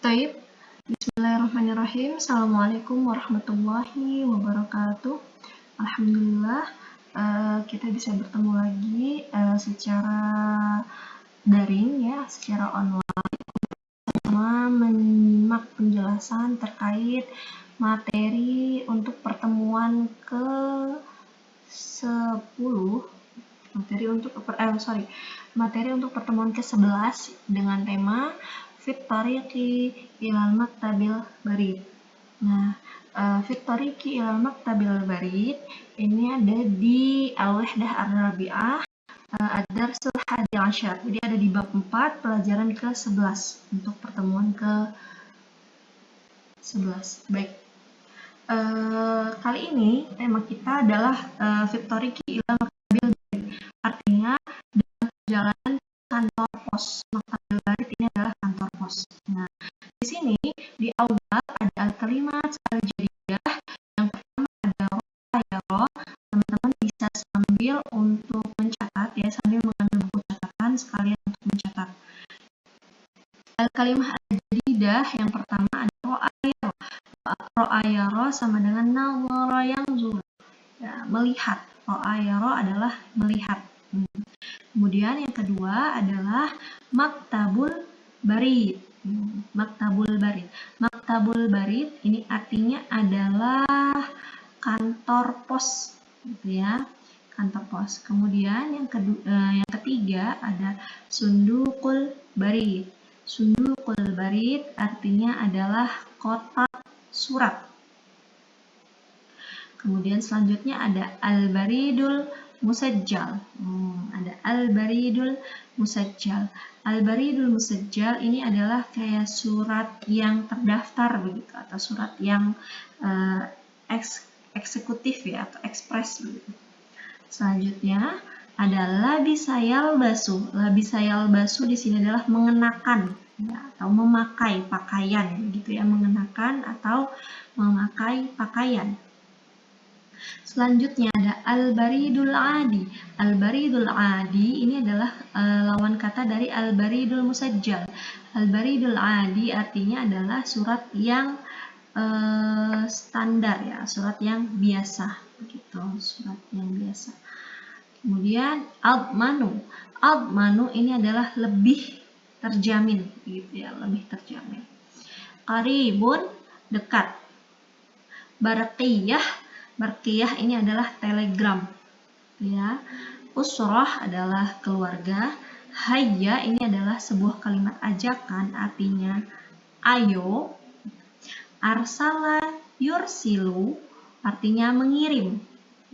Taib. Bismillahirrahmanirrahim. Assalamualaikum warahmatullahi wabarakatuh. Alhamdulillah, kita bisa bertemu lagi secara daring ya, secara online, sama menyimak penjelasan terkait materi untuk pertemuan ke-10, materi untuk pertemuan ke-11 dengan tema Fit Tariqi Ilal Maktabil Barid. Nah, Fit Tariqi Ilal Maktabil Barid ini ada di Al-Wahdah Ar-Rabi'ah Ad-Darsul Hadi Asyar. Jadi ada di bab 4 pelajaran ke-11 untuk pertemuan ke-11. Baik. Kali ini tema kita adalah Fit Tariqi Ilal Maktabil Barid. Artinya dalam perjalanan kantor pos. Maktabil Barid ini adalah kantor pos. Nah, di sini di awal ada al-kalimat al-jadiyah. Yang pertama ada roh. Teman-teman bisa sambil untuk mencatat ya, sambil mengambil buku catatan sekalian untuk mencatat. Al-kalimah al-jadidah yang pertama ada ro'ayaro. Ro'ayaro sama dengan nawara yang zur. Ya, melihat. Ro'ayaro adalah melihat. Kemudian yang kedua adalah maktabul barid. Maktabul barid. Maktabul barid ini artinya adalah kantor pos, gitu ya. Kantor pos. Kemudian yang ketiga ada sundukul barid. Sundukul barid artinya adalah kotak surat. Kemudian selanjutnya ada al-baridul musajjal. Ada al-baridul musajjal. Al-baridul musajjal ini adalah kayak surat yang terdaftar begitu, atau surat yang eksekutif ya, atau ekspres begitu. Selanjutnya ada labisayal basu. Labisayal basu di sini adalah mengenakan ya, atau memakai pakaian gitu ya, mengenakan atau memakai pakaian. Selanjutnya ada al-baridul adi. Al-baridul adi ini adalah lawan kata dari al-baridul musajjal. Al-baridul adi artinya adalah surat yang standar ya, surat yang biasa begitu, surat yang biasa. Kemudian admanu. Admanu ini adalah lebih terjamin gitu ya, lebih terjamin. Qaribun, dekat. Barqiyah. Barqiyah ini adalah telegram ya. Usrah adalah keluarga. Hayya ini adalah sebuah kalimat ajakan, artinya ayo. Arsala yursilu artinya mengirim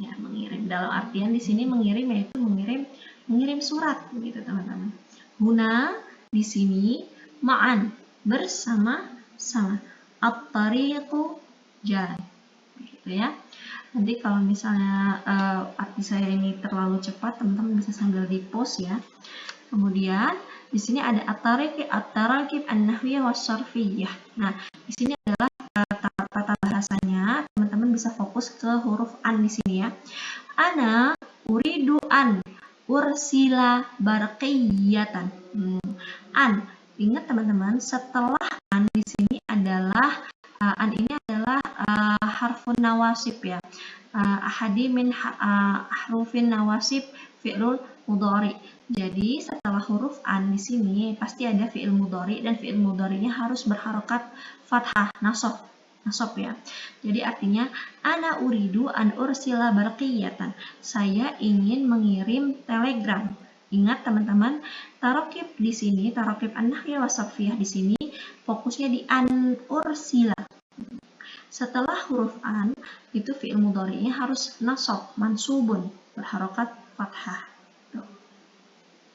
ya, mengirim. Dalam artian di sini mengirim yaitu mengirim surat gitu teman-teman. Huna di sini ma'an bersama-sama. At-tariqu jalan gitu ya. Nanti kalau misalnya arti saya ini terlalu cepat, teman-teman bisa sambil di pause ya. Kemudian di sini ada at-tarakib an-nahwiyah was-sarfiyah. Nah, di sini adalah tata bahasanya. Teman-teman bisa fokus ke huruf an di sini ya. Ana uridu an ursila barqiyatan. An. Ingat teman-teman, setelah an di sini adalah an ini adalah harfun nawasib ya. Ahadi min ahrufin nawasib fi'lul mudhari. Jadi setelah huruf an di sini pasti ada fi'il mudhari, dan fi'il mudharinya harus berharokat fathah, nasab ya. Jadi artinya ana uridu an ursila barqiyatan. Saya ingin mengirim telegram. Ingat teman-teman, tarokib di sini, tarokib an-nahwiyah was-sarfiyah di sini fokusnya di an ursila. Setelah huruf an, itu fi'il mudhari'nya harus nasab, mansubun, berharokat fathah.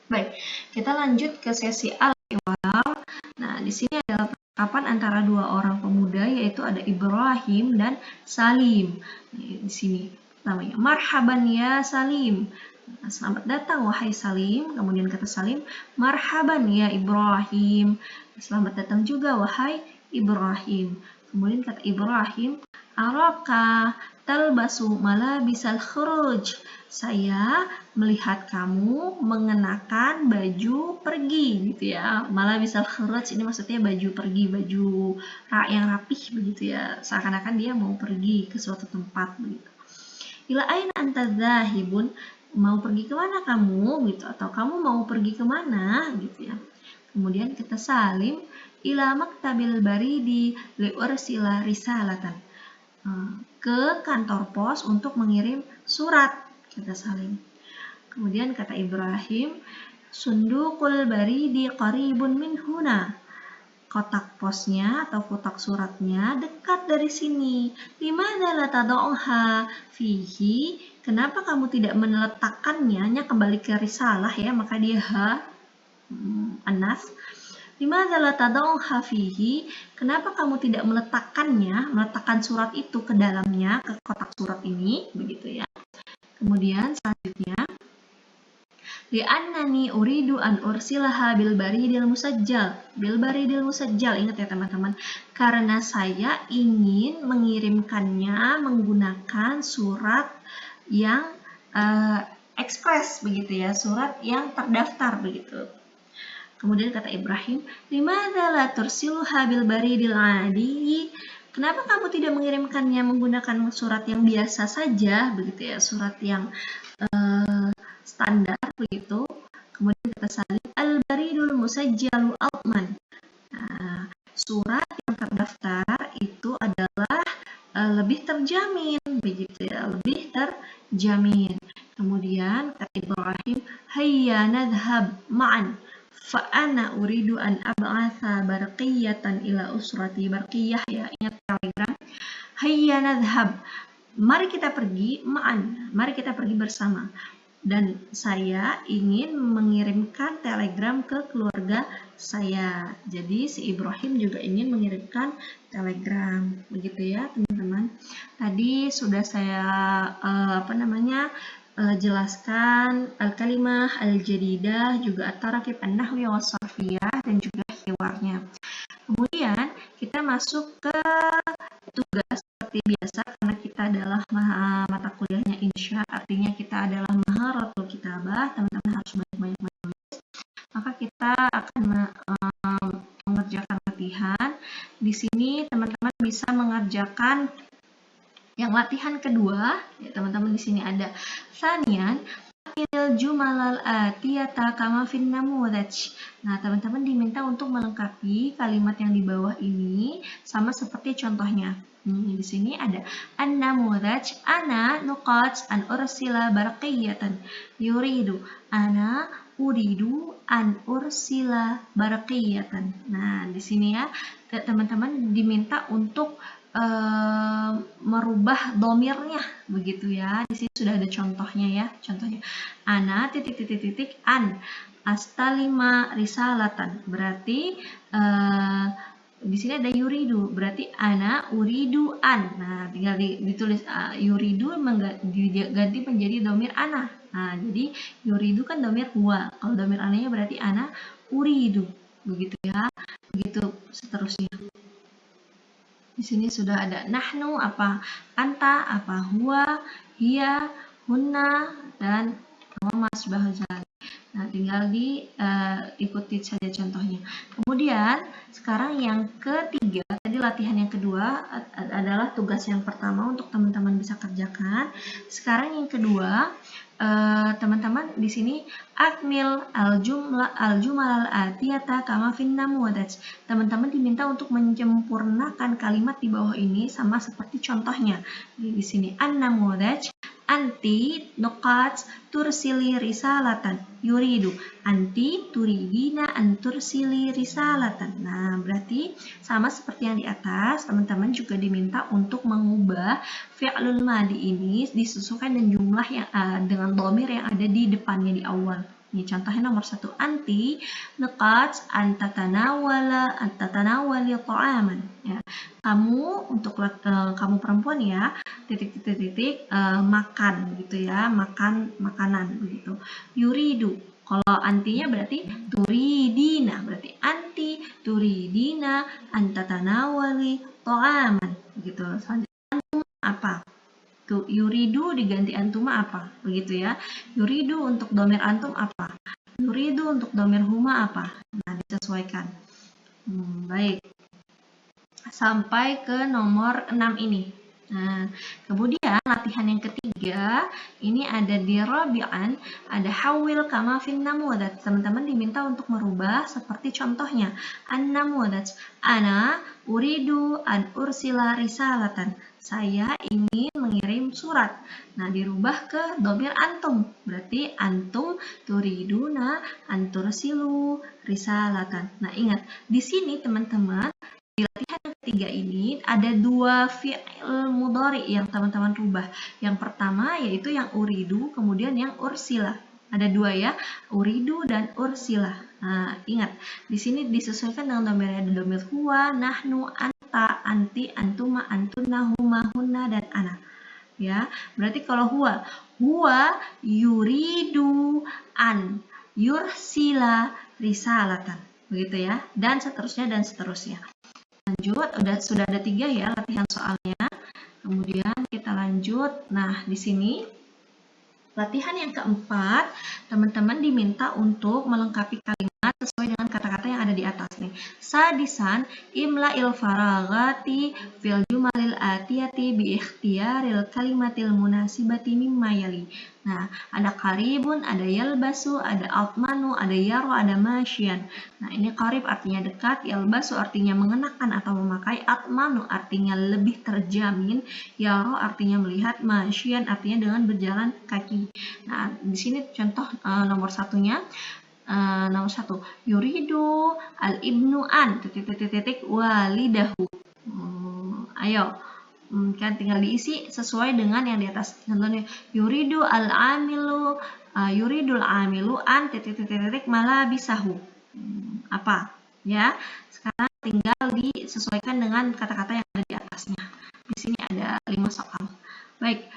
Baik, kita lanjut ke sesi al-iwal. Nah, di sini adalah percakapan antara dua orang pemuda, yaitu ada Ibrahim dan Salim. Di sini namanya marhaban ya Salim. Nah, selamat datang wahai Salim. Kemudian kata Salim, marhaban ya Ibrahim. Selamat datang juga wahai Ibrahim. Kemudian kata Ibrahim, araka talbasu malabisal khuruj. saya melihat kamu mengenakan baju pergi gitu ya. Malah bisa khuruj ini maksudnya baju pergi, baju yang rapih begitu ya. Seakan-akan dia mau pergi ke suatu tempat begitu. Ila aina anta dzahibun, mau pergi kemana kamu gitu, atau kamu mau pergi kemana gitu ya. Kemudian kita salim, ila maktabil baridi liursila risalatan, ke kantor pos untuk mengirim surat, kita salim. Kemudian kata Ibrahim, sundukul baridi qaribun min huna, kotak posnya atau kotak suratnya dekat dari sini. Dimana la tadauha fihi, kenapa kamu tidak meletakkannya? Nya kembali ke risalah ya, maka dia anas. Dimana la tadauha fihi, kenapa kamu tidak meletakkannya, meletakkan surat itu ke dalamnya, ke kotak surat ini, begitu ya. Kemudian selanjutnya, li'annani uridu an ursilaha bil baridil musajjal. Bil baridil musajjal, ingat ya teman-teman, karena saya ingin mengirimkannya menggunakan surat yang ekspres begitu ya, surat yang terdaftar begitu. Kemudian kata Ibrahim, limadza la tursiluha bil baridil adi? Kenapa kamu tidak mengirimkannya menggunakan surat yang biasa saja begitu ya, surat yang standar begitu. Kemudian kita salin al-baridul musajjalu altman. Nah, surat yang terdaftar itu adalah lebih terjamin begitu ya, lebih terjamin. Kemudian kata Ibrahim, hayya nadhhab ma'an fa ana uridu an ab'atha barqiyatan ila usrati. Barqiyah ya, ingat telegram. Hayya nadhhab, mari kita pergi ma'an, mari kita pergi bersama. Dan saya ingin mengirimkan telegram ke keluarga saya. Jadi si Ibrahim juga ingin mengirimkan telegram, begitu ya teman-teman. Tadi sudah saya jelaskan al-kalimah al-jadidah, juga at-tarakib an-nahwi was-sarfiyah, dan juga hiwarnya. Kemudian kita masuk ke tugas seperti biasa, karena kita adalah mata kuliahnya insya, artinya kita adalah maharatul kitabah, teman-teman harus banyak-banyak menulis. Maka kita akan mengerjakan latihan. Di sini teman-teman bisa mengerjakan yang latihan kedua, ya teman-teman. Di sini ada sanian jumalal atiyata kama fin namudaj. Nah, teman-teman diminta untuk melengkapi kalimat yang di bawah ini sama seperti contohnya. Di sini ada an-namudaj, ana nuqat an ursila barqiyatan. Yuridu, ana uridu an ursila barqiyatan. Nah, di sini ya teman-teman diminta untuk merubah domirnya begitu ya. Di sini sudah ada contohnya ya. Contohnya ana titik an astalima risalatan. Berarti di sini ada yuridu, berarti ana uridu an. Nah, tinggal ditulis yuridu diganti menjadi domir ana. Nah, jadi yuridu kan domir huwa. Kalau domir ananya berarti ana uridu. Begitu ya. Begitu seterusnya. Di sini sudah ada nahnu, apa anta, apa huwa, hiya, hunna, dan mas bahasa. Nah, tinggal diikuti saja contohnya. Kemudian sekarang yang ketiga, tadi latihan yang kedua adalah tugas yang pertama untuk teman-teman bisa kerjakan. Sekarang yang kedua, teman-teman di sini akmil al-jumal al-atiyata kama fin namudaj. Teman-teman diminta untuk menyempurnakan kalimat di bawah ini sama seperti contohnya. Di sini an-namudaj, anti nuqat tursili risalatan. Yuridu, anti turidina an tursili risalatan. Nah, berarti sama seperti yang di atas, teman-teman juga diminta untuk mengubah fi'lul madi ini disesuaikan dengan jumlah yang dengan dhamir yang ada di depannya di awal. Ini contohnya nomor 1, anti nuqat antatanawali ta'aman. Ya. Kamu untuk kamu perempuan ya, titik makan gitu ya, makan makanan begitu. Yuridu, kalau antinya berarti turidina, berarti anti turidina antatanawali ta'aman gitu. Selanjutnya apa? Yuridu diganti antuma apa? Begitu ya. Yuridu untuk domir antum apa? Yuridu untuk domir huma apa? Nah, disesuaikan. Baik. Sampai ke nomor 6 ini. Nah, kemudian latihan yang ketiga, ini ada di Rabi'an, ada hawil kama fin namudat. Teman-teman diminta untuk merubah seperti contohnya. An-namudat, ana uridu an ursila risalatan. Saya ingin mengirim surat. Nah, dirubah ke domir antum. Berarti antum turiduna an tursilu risalatan. Nah, ingat, di sini teman-teman di latihan yang ketiga ini ada dua fi'il mudhari yang teman-teman rubah. Yang pertama yaitu yang uridu, kemudian yang ursila. Ada dua ya, uridu dan ursila. Nah, ingat, di sini disesuaikan dengan domirnya. Ada domir huwa, nahnu, anta, anti, antuma, antuna, huma, hunna, dan ana. Ya, berarti kalau huwa yuridu an yursila risalatan. Begitu ya, dan seterusnya dan seterusnya. Lanjut, sudah ada 3 ya latihan soalnya. Kemudian kita lanjut. Nah, di sini latihan yang keempat, teman-teman diminta untuk melengkapi kalimat sesuai dengan kata-kata yang ada di atas nih. Sadisan, imla'il faragati fil jumalil atiyati bi ikhtiyaril kalimatil munasibati mimma yali. Nah, ada karibun, ada yalbasu, ada atmanu, ada yaro, ada masyian. Nah, ini karib artinya dekat, yalbasu artinya mengenakan atau memakai, atmanu artinya lebih terjamin, yaro artinya melihat, masyian artinya dengan berjalan kaki. Nah, di sini contoh nomor satunya. Nomor 1, yuridu al-ibnu an walidahu. Ayo, kan tinggal diisi sesuai dengan yang di atas. Contohnya, yuridul amilu an malabisahu. Apa? Ya, sekarang tinggal disesuaikan dengan kata-kata yang ada di atasnya. Di sini ada 5 soal. Baik,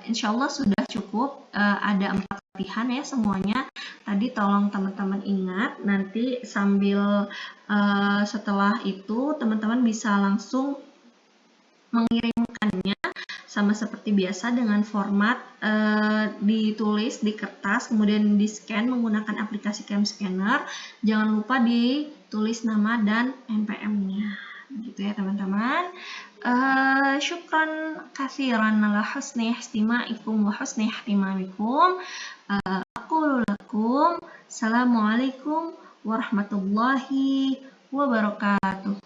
insya Allah sudah cukup. Ada 4 latihan ya semuanya. Tadi tolong teman-teman ingat, nanti sambil setelah itu teman-teman bisa langsung mengirimkannya sama seperti biasa dengan format ditulis di kertas, kemudian di scan menggunakan aplikasi Cam Scanner. Jangan lupa ditulis nama dan NPM-nya. Gitu ya teman-teman. Syukran katsiran ala husni ihtimaikum wa husni ihtimamikum. Aqulu lakum assalamualaikum warahmatullahi wabarakatuh.